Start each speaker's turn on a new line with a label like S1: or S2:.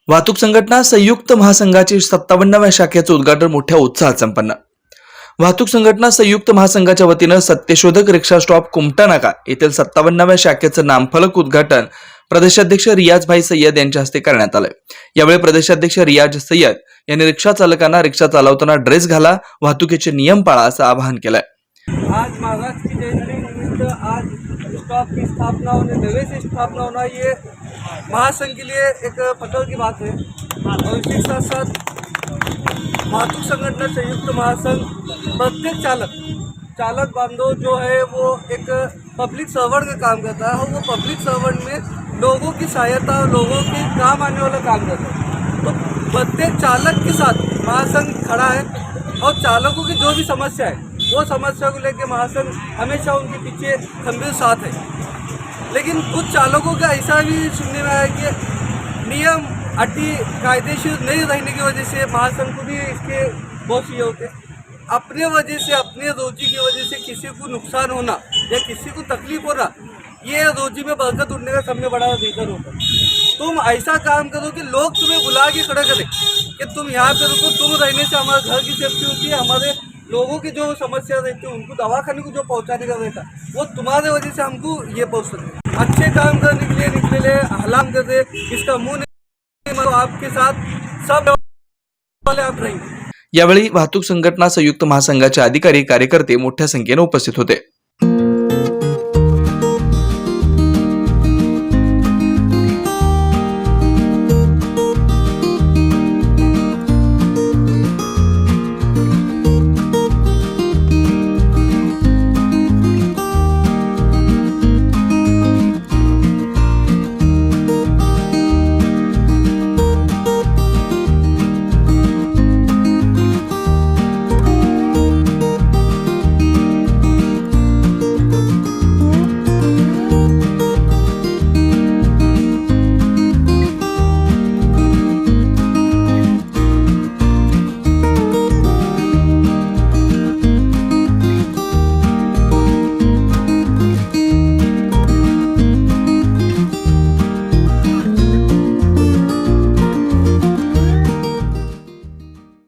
S1: वाहतूक संघटना संयुक्त महासंघाची 57व्या शाखेचं उद्घाटन मोठ्या उत्साहात संपन्न। वाहतूक संघटना संयुक्त महासंघाच्या वतीनं सत्यशोधक रिक्षा स्टॉप कुमटा नाका येथील 57व्या शाखेचं नामफलक उद्घाटन प्रदेशाध्यक्ष रियाज भाई सय्यद यांच्या हस्ते करण्यात आलं। यावेळी प्रदेशाध्यक्ष रियाज सय्यद यांनी रिक्षा चालकांना रिक्षा चालवताना ड्रेस घाला, वाहतुकीचे नियम पाळा असं आवाहन केलंय।
S2: आज महाराज की जयंती निमित्त आज स्टॉप की स्थापना होने, नवे से स्थापना होना, ये महासंघ के लिए एक फख्र की बात है। और इसी के साथ साथ वाहतूक संगठन संयुक्त महासंघ प्रत्येक चालक बांधव जो है वो एक पब्लिक सर्वेंट का काम करता है और वो पब्लिक सर्वेंट में लोगों की सहायता और लोगों के काम आने वाला काम करता है। तो प्रत्येक चालक के साथ महासंघ खड़ा है और चालकों की जो भी समस्या है वो समस्या को लेकर महासंघ हमेशा उनके पीछे खंबीर साथ है। लेकिन कुछ चालकों का ऐसा भी सुनने में आया कि नियम अटी कायदेशीर नहीं रहने की वजह से महासंघ को भी इसके बहुत ये होते हैं। अपने वजह से, अपने रोजी की वजह से किसी को नुकसान होना या किसी को तकलीफ होना, ये रोजी में बरकत उठने का सबसे बड़ा रीज़न होता है। तुम ऐसा काम करो कि लोग तुम्हें बुला के खड़ा करें कि तुम यहाँ पे रुको, तुम रहने से हमारे घर की सेफ्टी होती है, हमारे लोगों की जो समस्या रहती है उनको दवाखाने को जो पहुँचाने का रहता वो तुम्हारे वजह से हमको ये पहुँच सकते। अच्छे काम करने के लिए निकले हलाम कर दे, इसका मुँह नहीं, मतलब आपके साथ सब वाले आप रहेंगे।
S1: यावेळी वाहतूक संघटना संयुक्त महासंघाचे अधिकारी कार्यकर्ते मोठ्या संख्येने उपस्थित होते।